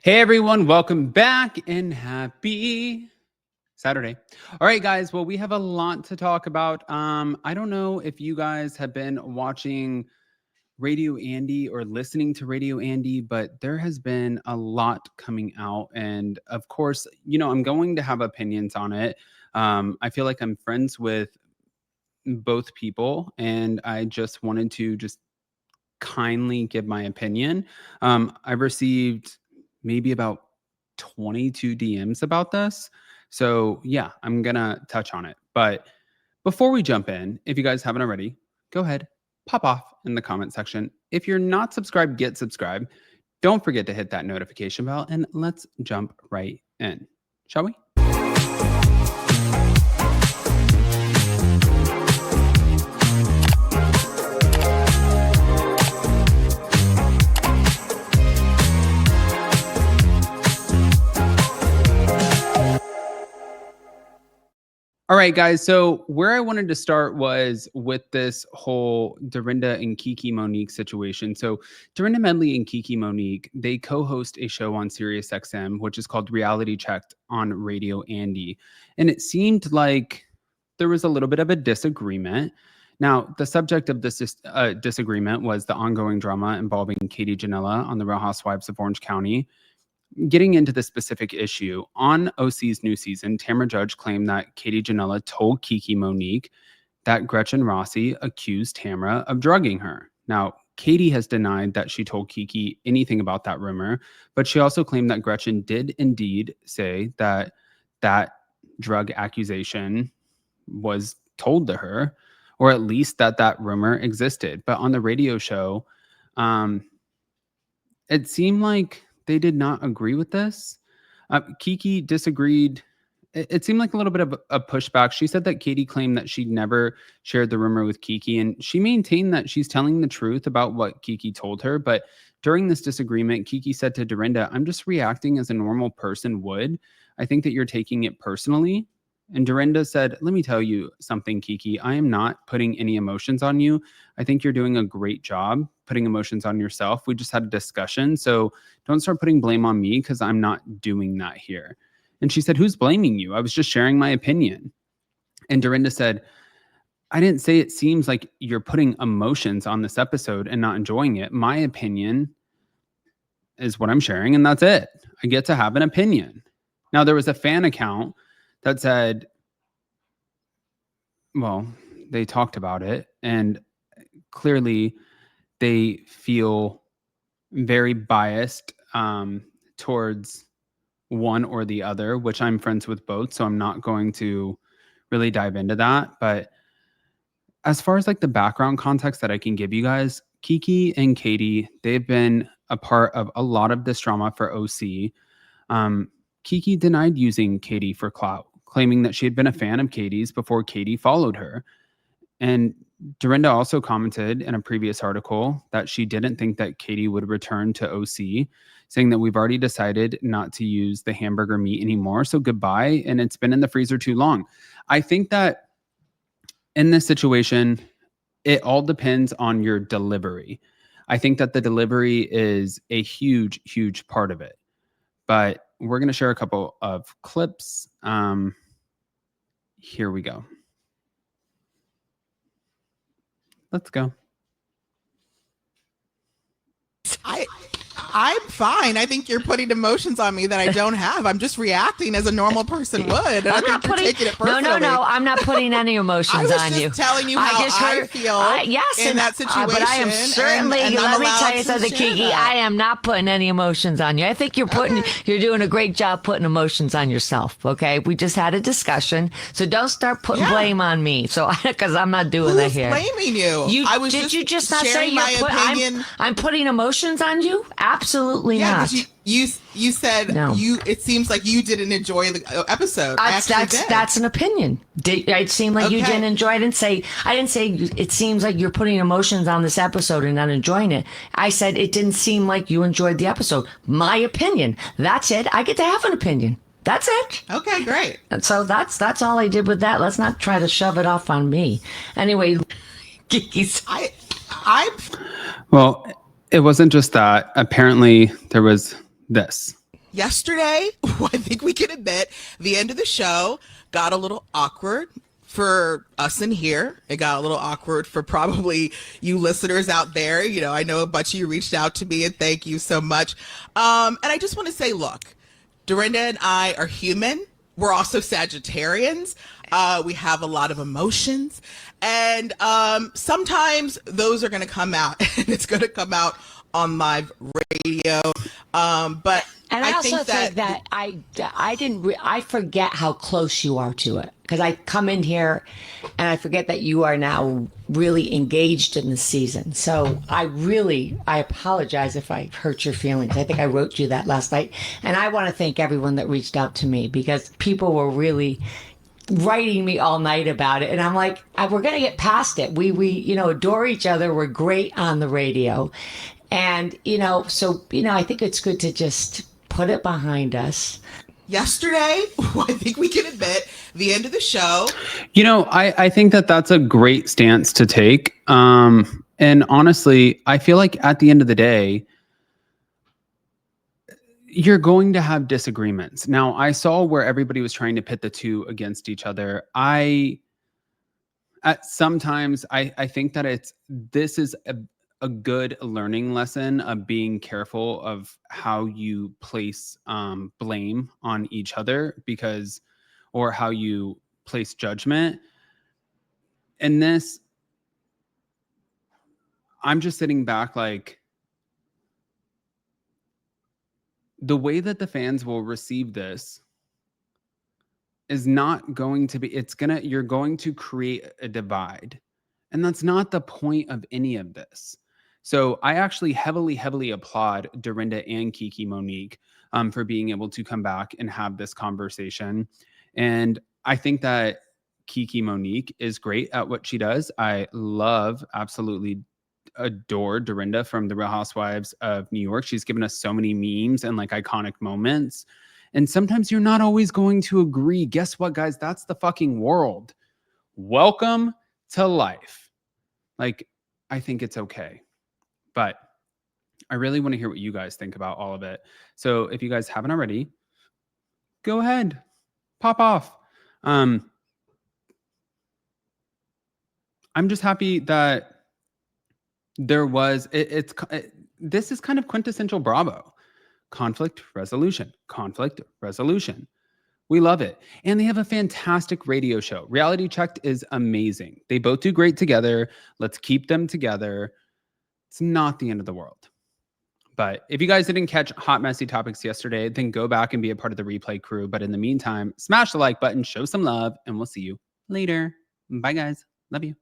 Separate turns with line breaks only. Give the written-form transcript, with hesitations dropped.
Hey everyone, welcome back and happy Saturday. All right, guys. Well, we have a lot to talk about. I don't know if you guys have been watching Radio Andy or listening to Radio Andy, but there has been a lot coming out. And of course, I'm going to have opinions on it. I feel like I'm friends with both people, and I just wanted to just kindly give my opinion. I received maybe about 22 DMs about this. So, yeah, I'm going to touch on it. But before we jump in, if you guys haven't already, go ahead, pop off in the comment section. If you're not subscribed, get subscribed. Don't forget to hit that notification bell, and let's jump right in, shall we? All right, guys. So where I wanted to start was with this whole Dorinda and Kiki Monique situation. So Dorinda Medley and Kiki Monique, they co-host a show on SiriusXM, which is called Reality Checked on Radio Andy. And it seemed like there was a little bit of a disagreement. Now, the subject of this disagreement was the ongoing drama involving Katie Ginella on the Real Housewives of Orange County. Getting into the specific issue, on OC's new season, Tamra Judge claimed that Katie Ginella told Kiki Monique that Gretchen Rossi accused Tamra of drugging her. Now, Katie has denied that she told Kiki anything about that rumor, but she also claimed that Gretchen did indeed say that that drug accusation was told to her, or at least that rumor existed. But on the radio show, it seemed like they did not agree with this. Kiki disagreed. It seemed like a little bit of a pushback. She said that Katie claimed that she'd never shared the rumor with Kiki, and she maintained that she's telling the truth about what Kiki told her. But during this disagreement, Kiki said to Dorinda, "I'm just reacting as a normal person would. I think that you're taking it personally." And Dorinda said, "Let me tell you something, Kiki. I am not putting any emotions on you. I think you're doing a great job putting emotions on yourself. We just had a discussion. So don't start putting blame on me because I'm not doing that here." And she said, "Who's blaming you? I was just sharing my opinion." And Dorinda said, "I didn't say it seems like you're putting emotions on this episode and not enjoying it. My opinion is what I'm sharing, and that's it. I get to have an opinion." Now, there was a fan account that said, well, they talked about it, and clearly they feel very biased towards one or the other, which I'm friends with both, so I'm not going to really dive into that. But as far as like the background context that I can give you guys, Kiki and Katie, they've been a part of a lot of this drama for OC. Kiki denied using Katie for clout, claiming that she had been a fan of Katie's before Katie followed her. And Dorinda also commented in a previous article that she didn't think that Katie would return to OC, saying that we've already decided not to use the hamburger meat anymore, so goodbye, and it's been in the freezer too long. I think that in this situation, it all depends on your delivery. I think that the delivery is a huge, huge part of it. But we're going to share a couple of clips. Here we go. Let's go.
I'm fine. I think you're putting emotions on me that I don't have. I'm just reacting as a normal person would. And I think you're taking it personally.
No. I'm not putting any emotions on you.
I was just telling you how I feel in that situation.
But I am certainly, let me tell you something, Kiki. I am not putting any emotions on you. I think you're doing a great job putting emotions on yourself. Okay. We just had a discussion. So don't start putting blame on me. So, because I'm not doing that here.
Who's blaming you?
Did you just not say I'm putting emotions on you? Absolutely not.
But you said no. It seems like you didn't enjoy the episode.
That's an opinion. It seemed like you didn't enjoy it. I didn't say it seems like you're putting emotions on this episode and not enjoying it. I said it didn't seem like you enjoyed the episode. My opinion. That's it. I get to have an opinion. That's it.
Okay, great.
And so that's all I did with that. Let's not try to shove it off on me. Anyway, Kiki's.
Well, it wasn't just that. Apparently, there was this.
Yesterday, I think we can admit, the end of the show got a little awkward for us in here. It got a little awkward for probably you listeners out there. You know, I know a bunch of you reached out to me, and thank you so much. And I just want to say, look, Dorinda and I are human. We're also Sagittarians. We have a lot of emotions. And sometimes those are going to come out, and it's going to come out on live radio. But
and I also think that I forget how close you are to it, because I come in here and I forget that you are now really engaged in the season. So I apologize if I hurt your feelings. I think I wrote you that last night, and I want to thank everyone that reached out to me, because people were really writing me all night about it, and I'm like, we're gonna get past it. We adore each other. We're great on the radio, and so I think it's good to just put it behind us.
Yesterday, I think we can admit, the end of the show.
I think that that's a great stance to take. And honestly, I feel like at the end of the day, you're going to have disagreements. Now, I saw where everybody was trying to pit the two against each other. Sometimes I think that this is a good learning lesson of being careful of how you place blame on each other, or how you place judgment. And this, I'm just sitting back like, the way that the fans will receive this is not going to be, you're going to create a divide. And that's not the point of any of this. So I actually heavily applaud Dorinda and Kiki Monique for being able to come back and have this conversation. And I think that Kiki Monique is great at what she does. I absolutely adore Dorinda from the Real Housewives of New York. She's given us so many memes and like iconic moments. And sometimes you're not always going to agree. Guess what, guys? That's the fucking world. Welcome to life. Like, I think it's okay. But I really want to hear what you guys think about all of it. So if you guys haven't already, go ahead, pop off. I'm just happy that there was, this is kind of quintessential Bravo. Conflict resolution. We love it. And they have a fantastic radio show. Reality Checked is amazing. They both do great together. Let's keep them together. It's not the end of the world. But if you guys didn't catch Hot Messy Topics yesterday, then go back and be a part of the replay crew. But in the meantime, smash the like button, show some love, and we'll see you later. Bye, guys. Love you.